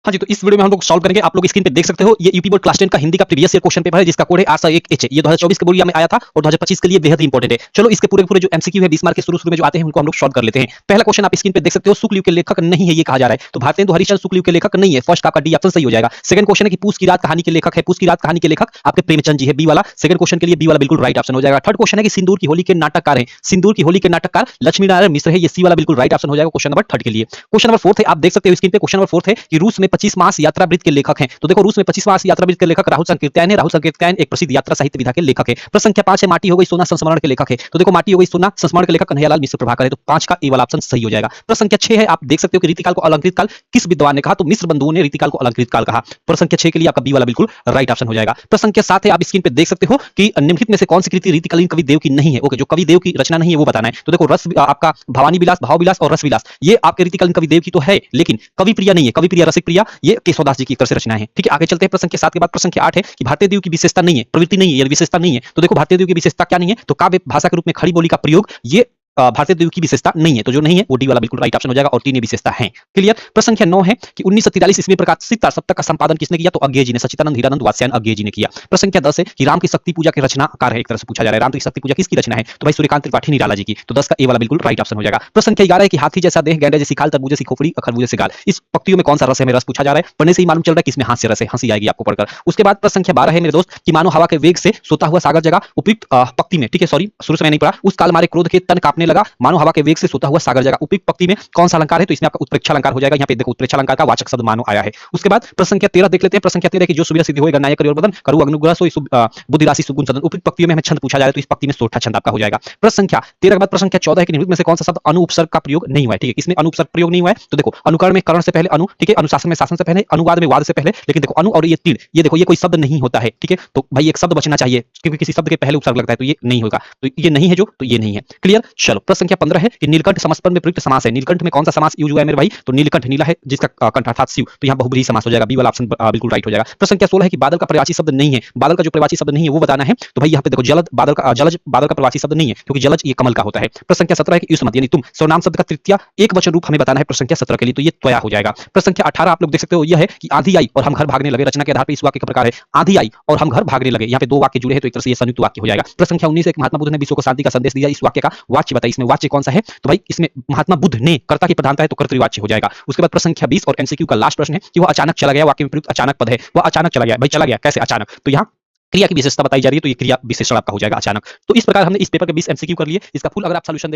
हाँ जी, तो इस वीडियो में हम लोग सॉल्व करेंगे। आप लोग स्क्रीन पे देख सकते हो, ये यूपी बोर्ड क्लास 10 का हिंदी का प्रीवियस ईयर क्वेश्चन पेपर है, जिसका कोड है 801H। ये 2024 के बोर्ड में आया था और 2025 के लिए बेहद इंपॉर्टेंट है। चलो इसके पूरे जो एमसीक्यू है 20 मार्क के शुरू में जो आते हैं उनको हम लोग सॉल्व कर लेते हैं। पहला क्वेश्चन आप स्क्रीन पे देख सकते हो, शुक्ल युग के लेखक नहीं है ये कहा जा रहा है, तो भारतेंदु हरिश्चंद्र शुक्ल युग के लेखक नहीं है। फर्स्ट आपका डी ऑप्शन सही हो जाएगा। सेकंड क्वेश्चन है कि पूस की रात कहानी के लेखक है, पूस की रात कहानी के लेखक आपके प्रेमचंद जी है, बी वाला। सेकंड क्वेश्चन के लिए बी वाला बिल्कुल राइट ऑप्शन हो जाएगा। थर्ड क्वेश्चन है कि सिंदूर की होली के नाटककार है, सिंदूर की होली के नाटककार लक्ष्मी नारायण मिश्र है, ये सी वाला बिल्कुल राइट ऑप्शन हो जाएगा क्वेश्चन नंबर थर्ड के लिए। क्वेश्चन नंबर फोर्थ है, आप देख सकते हो स्क्रीन पे, क्वेश्चन नंबर फोर्थ है कि रूस में 25 मास यात्रा वृत्त के लेखक हैं। तो देखो रूस में 25 मास यात्रा वृत्त के लेखक राहुल संकीर्त्यायन है। राहुल संकीर्त्यायन एक प्रसिद्ध यात्रा साहित्य विधा के लेखक है। प्रश्न संख्या 5 है, माटी हो गई सोना संस्मरण के लेखक है। तो देखो माटी हो गई सोना संस्मरण के लेखक कन्हैयालाल मिश्र प्रभाकर है, तो 5 का ए वाला ऑप्शन सही हो जाएगा। प्रश्न संख्या 6 है, आप देख सकते हो कि रीतिकाल को अलंकृत काल किस विद्वान ने कहा, तो मिश्र बंधुओं ने रीतिकाल को अलंकृत काल कहा। प्रश्न संख्या 6 के लिए आपका बी वाला बिल्कुल राइट ऑप्शन हो जाएगा। प्रश्न संख्या 7 है, आप स्क्रीन पे देख सकते हो कि निम्नलिखित में से कौन सी कृति रीतिकालीन कवि देव की नहीं है। ओके, जो कवि देव की रचना नहीं है वो बताना है। तो देखो रस आपका भवानी विलास, भाव विलास और रस विलास ये आपके रीतिकालीन कवि देव की तो है, लेकिन कवि प्रिया नहीं है। कवि प्रिया रसिक प्रिया ये केशवदास जी की एक तरह से रचना है। ठीक है, आगे चलते हैं। प्रश्न संख्या 7 के बाद प्रश्न संख्या 8 है कि भारतीय देव की विशेषता नहीं है, प्रवृत्ति नहीं है, यदि विशेषता नहीं है तो देखो भारतीय देव की विशेषता क्या नहीं है, तो काव्य भाषा के रूप में खड़ी बोली का प्रयोग ये भारतीय देव की विशेषता नहीं है, तो जो नहीं है वो डी वाला बिल्कुल राइट ऑप्शन हो जाएगा और 3 ये विशेषता है। क्लियर। प्रश्न संख्या 9 है कि 1943 ईस्वी में प्रकाशित सप्तक का संपादन किसने किया, तो अज्ञेय जी ने, सच्चिदानंद हीरानंद वात्स्यायन अज्ञेय जी ने किया। प्रश्न संख्या 10 है कि राम की शक्ति पूजा के रचनाकार है, एक तरह से पूछा जा रहा है राम की शक्ति पूजा किसकी रचना है, तो भाई सूर्यकांत त्रिपाठी निराला जी की, तो 10 का ए वाला बिल्कुल राइट ऑप्शन हो जाएगा। प्रश्न संख्या 11 है कि हाथी जैसा देह, गैंडे जैसी खाल, तरबूजे सी खोपड़ी, खरबूजे से गाल, इस पंक्तियों में कौन सा रस है, में रस पूछा जा रहा है। पढ़ने से ही मालूम चल रहा है कि इसमें हाथ से रस है, हंसी आएगी आपको पढ़कर। उसके बाद प्रश्न संख्या 12 है मेरे दोस्त कि मानो हवा के वेग से सोता हुआ सागर जगा, उपयुक्त पंक्ति में, ठीक है सॉरी शुरू से मैं नहीं पढ़ा, उस काल मारे क्रोध के तन कांपने लगा, मानो हवा के वेग से सोता हुआ सागर जगह, उपयुक्त पंक्ति में कौन सा अलंकार है, तो इसमें आपका उत्प्रेक्षा अलंकार हो जाएगा। यहाँ पे देखो उत्प्रेक्षा अलंकार का वाचक शब्द मानो आया है। उसके बाद प्रश्न संख्या 13 देख लेते हैं। प्रश्न संख्या 13 की जो सुविधा सिद्धि होएगा नायक करियोर बदन करू अनुग्रह सो बुद्धि राशि सुगुण सदन, उपयुक्त पंक्तियों में हमें छंद पूछा जा रहा है, तो इस पंक्ति में सोठा छंद आपका हो जाएगा। प्रश्न संख्या 13 के बाद प्रश्न संख्या 14 है कि निम्नलिखित में से कौन सा शब्द अनुपसर्ग का प्रयोग नहीं हुआ है। ठीक है, इसमें अनुपसर्ग प्रयोग नहीं हुआ है, तो देखो अनुकरण में करण से पहले अनु, ठीक है, अनुशासन में शासन से पहले, अनुवाद में वाद से पहले, लेकिन देखो अनु और ये तीर, ये देखो ये कोई शब्द नहीं होता है। ठीक है, तो भाई एक शब्द बचना चाहिए क्योंकि किसी शब्द के पहले उपसर्ग लगता है, तो ये नहीं होगा, तो ये नहीं है जो, तो ये नहीं है। क्लियर। चलो प्रश्न संख्या 15 है कि नीलकंठ समस्पन में प्रयुक्त समास है, नीलकंठ में कौन सा समास यूज हुआ है मेरे भाई, तो नीलकंठ नीला है जिसका कंठ अर्थात शिव, तो यहाँ बहुब्रीहि समास हो जाएगा, बी वाला ऑप्शन बिल्कुल राइट हो जाएगा। प्रश्न संख्या 16 है कि बादल का प्रवाची शब्द नहीं है, बादल का जो प्रवाची शब्द नहीं है वो बताना है, तो भाई यहाँ पे देखो जलद बादल का जलज बादल का प्रवाची शब्द नहीं है क्योंकि जलज ये कमल का होता है। प्रश्न संख्या 17 है कि युष्मत यानी तुम सर्वनाम शब्द का तृतीया एक वचन रूप हमें बताना है प्रश्न संख्या 17 के लिए, तो ये त्वया हो जाएगा। प्रश्न संख्या 18 आप लोग देख सकते हो यह है कि आंधी आई और हम घर भागने लगे, रचना के आधार पर इस वाक्य का प्रकार है आंधी आई और हम घर भागने लगे, यहाँ पे दो वाक्य जुड़े हैं तो एक तरह से ये संयुक्त वाक्य हो जाएगा। प्रश्न संख्या 19 है कि महात्मा बुद्ध ने विश्व को शांति का संदेश दिया, इस वाक्य का वाच्य बताइए, इसमें वाच्य कौन सा है, तो भाई इसमें महात्मा बुद्ध ने कर्ता की प्रधानता है तो कर्तृवाच्य हो जाएगा। उसके बाद प्रश्न संख्या 20 और एमसीक्यू का लास्ट प्रश्न है कि वह अचानक चला गया, वाक्य में प्रयुक्त अचानक पद है, वह अचानक चला गया, भाई चला गया कैसे अचानक, तो यहाँ क्रिया की विशेषता बताई जा रही है, तो ये क्रिया विशेषण आपका हो जाएगा अचानक। तो इस प्रकार हमने इस पेपर के 20 एमसीक्यू कर लिए। इसका फुल अगर आप सॉल्यूशन